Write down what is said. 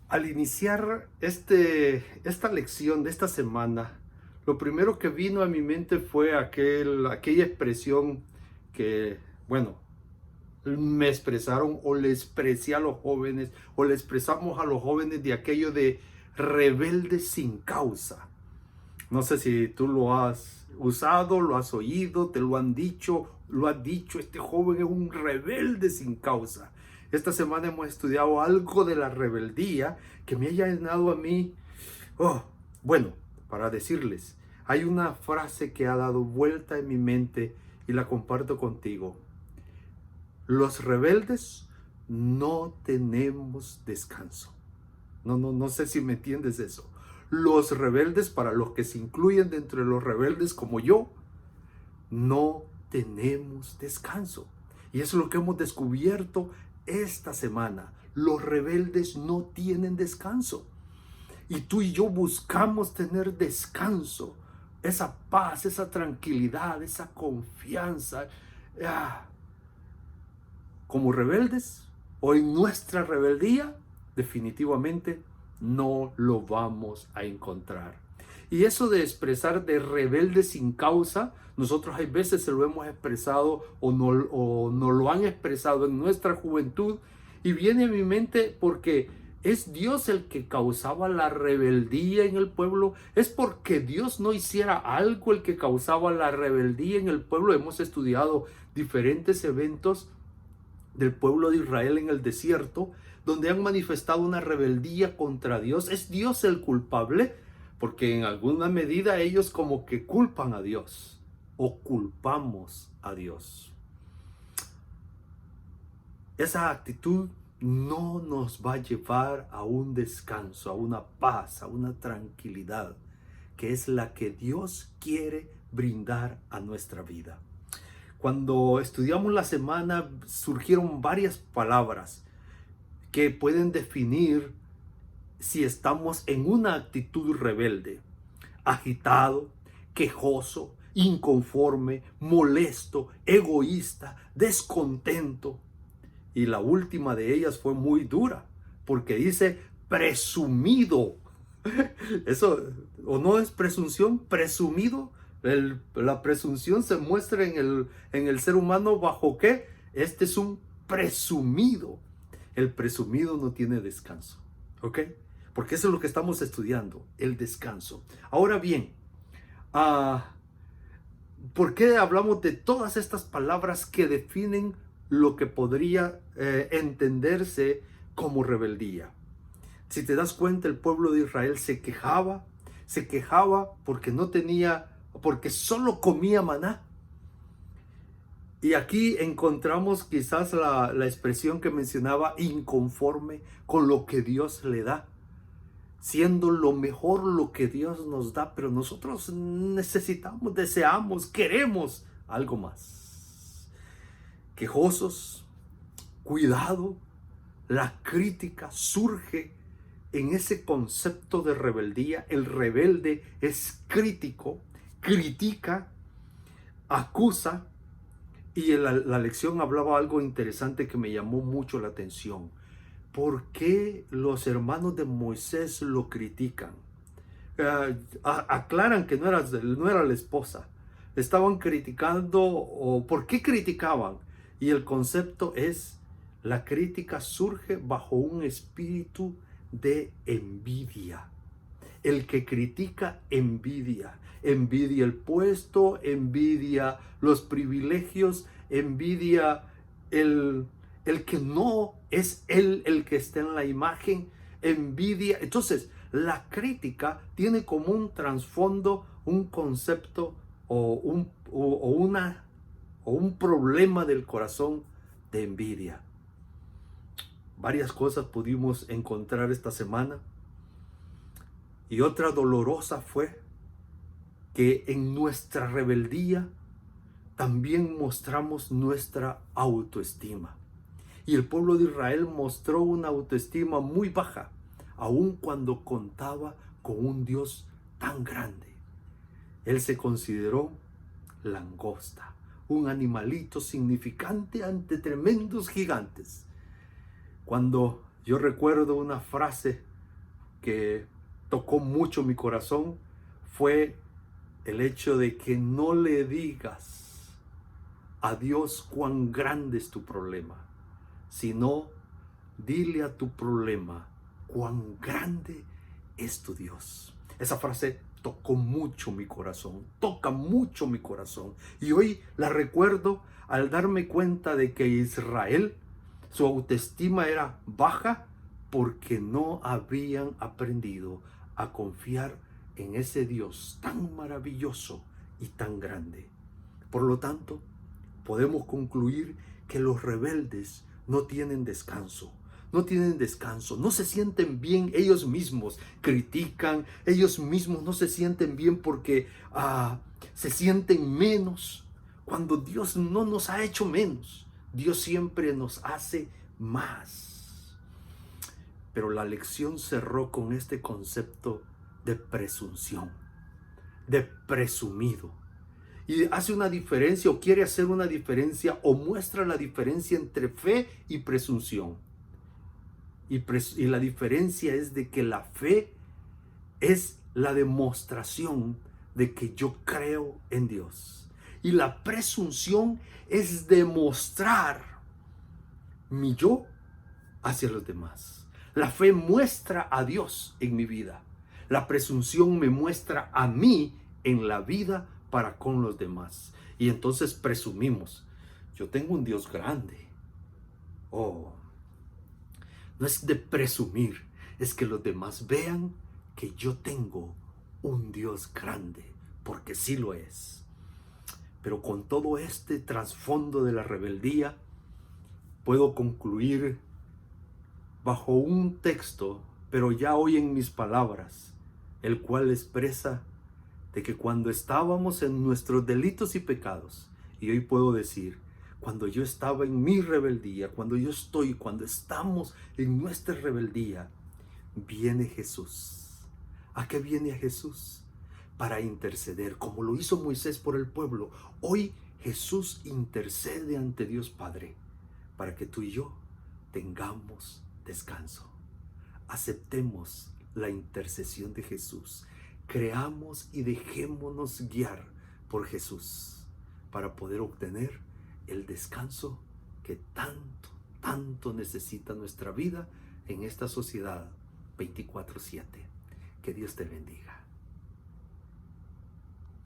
Al iniciar esta lección de esta semana, lo primero que vino a mi mente fue aquella expresión que, bueno, me expresaron o le expresé a los jóvenes o le expresamos a los jóvenes de aquello de rebelde sin causa. No sé si tú lo has usado, lo has oído, te lo has dicho, este joven es un rebelde sin causa. Esta semana hemos estudiado algo de la rebeldía que me ha llenado a mí. Oh, bueno, para decirles, hay una frase que ha dado vuelta en mi mente y la comparto contigo. Los rebeldes no tenemos descanso. No sé si me entiendes eso. Los rebeldes, para los que se incluyen dentro de los rebeldes como yo, no tenemos descanso. Y eso es lo que hemos descubierto esta semana. Los rebeldes no tienen descanso. Y tú y yo buscamos tener descanso, esa paz, esa tranquilidad, esa confianza. Ah, como rebeldes o en nuestra rebeldía, definitivamente no lo vamos a encontrar. Y eso de expresar de rebelde sin causa, nosotros hay veces se lo hemos expresado o no lo han expresado en nuestra juventud y viene a mi mente porque es Dios el que causaba la rebeldía en el pueblo. Es porque Dios no hiciera algo el que causaba la rebeldía en el pueblo. Hemos estudiado diferentes eventos del pueblo de Israel en el desierto, donde han manifestado una rebeldía contra Dios. ¿Es Dios el culpable? Porque en alguna medida ellos como que culpan a Dios o culpamos a Dios. Esa actitud no nos va a llevar a un descanso, a una paz, a una tranquilidad, que es la que Dios quiere brindar a nuestra vida. Cuando estudiamos la semana surgieron varias palabras que pueden definir si estamos en una actitud rebelde: agitado, quejoso, inconforme, molesto, egoísta, descontento. Y la última de ellas fue muy dura, porque dice presumido. Eso, ¿o no es presunción? Presumido. La presunción se muestra en el ser humano bajo qué. Este es un presumido. El presumido no tiene descanso. ¿Ok? Porque eso es lo que estamos estudiando, el descanso. Ahora bien, ah, ¿por qué hablamos de todas estas palabras que definen lo que podría entenderse como rebeldía? Si te das cuenta, el pueblo de Israel se quejaba porque no tenía, porque solo comía maná. Y aquí encontramos quizás la expresión que mencionaba, inconforme con lo que Dios le da, siendo lo mejor lo que Dios nos da, pero nosotros necesitamos, deseamos, queremos algo más. Quejosos, cuidado, la crítica surge en ese concepto de rebeldía. El rebelde es crítico, critica, acusa. Y la lección hablaba algo interesante que me llamó mucho la atención. ¿Por qué los hermanos de Moisés lo critican? Aclaran que no era la esposa. Estaban criticando, o ¿por qué criticaban? Y el concepto es, la crítica surge bajo un espíritu de envidia. El que critica envidia el puesto, envidia los privilegios, envidia el, el que no es él el que está en la imagen, envidia. Entonces, la crítica tiene como un trasfondo, un concepto o un problema del corazón de envidia. Varias cosas pudimos encontrar esta semana. Y otra dolorosa fue que en nuestra rebeldía también mostramos nuestra autoestima. Y el pueblo de Israel mostró una autoestima muy baja, aun cuando contaba con un Dios tan grande. Él se consideró langosta, un animalito significante ante tremendos gigantes. Cuando yo recuerdo una frase que tocó mucho mi corazón fue el hecho de que no le digas a Dios cuán grande es tu problema, sino dile a tu problema cuán grande es tu Dios. Esa frase tocó mucho mi corazón, toca mucho mi corazón. Y hoy la recuerdo al darme cuenta de que Israel, su autoestima era baja porque no habían aprendido a confiar en ese Dios tan maravilloso y tan grande. Por lo tanto, podemos concluir que los rebeldes no tienen descanso. No tienen descanso, no se sienten bien ellos mismos, critican, ellos mismos no se sienten bien porque se sienten menos, cuando Dios no nos ha hecho menos. Dios siempre nos hace más. Pero la lección cerró con este concepto de presunción, de presumido. Y hace una diferencia o quiere hacer una diferencia o muestra la diferencia entre fe y presunción. Y la diferencia es de que la fe es la demostración de que yo creo en Dios. Y la presunción es demostrar mi yo hacia los demás. La fe muestra a Dios en mi vida. La presunción me muestra a mí en la vida para con los demás. Y entonces presumimos, yo tengo un Dios grande. Oh, no es de presumir, es que los demás vean que yo tengo un Dios grande, porque sí lo es. Pero con todo este trasfondo de la rebeldía, puedo concluir bajo un texto, pero ya hoy en mis palabras, el cual expresa de que cuando estábamos en nuestros delitos y pecados, y hoy puedo decir, cuando yo estaba en mi rebeldía, cuando estamos en nuestra rebeldía, viene Jesús. ¿A qué viene a Jesús? Para interceder, como lo hizo Moisés por el pueblo. Hoy Jesús intercede ante Dios Padre, para que tú y yo tengamos descanso. Aceptemos la intercesión de Jesús. Creamos y dejémonos guiar por Jesús para poder obtener el descanso que tanto, tanto necesita nuestra vida en esta sociedad 24/7. Que Dios te bendiga.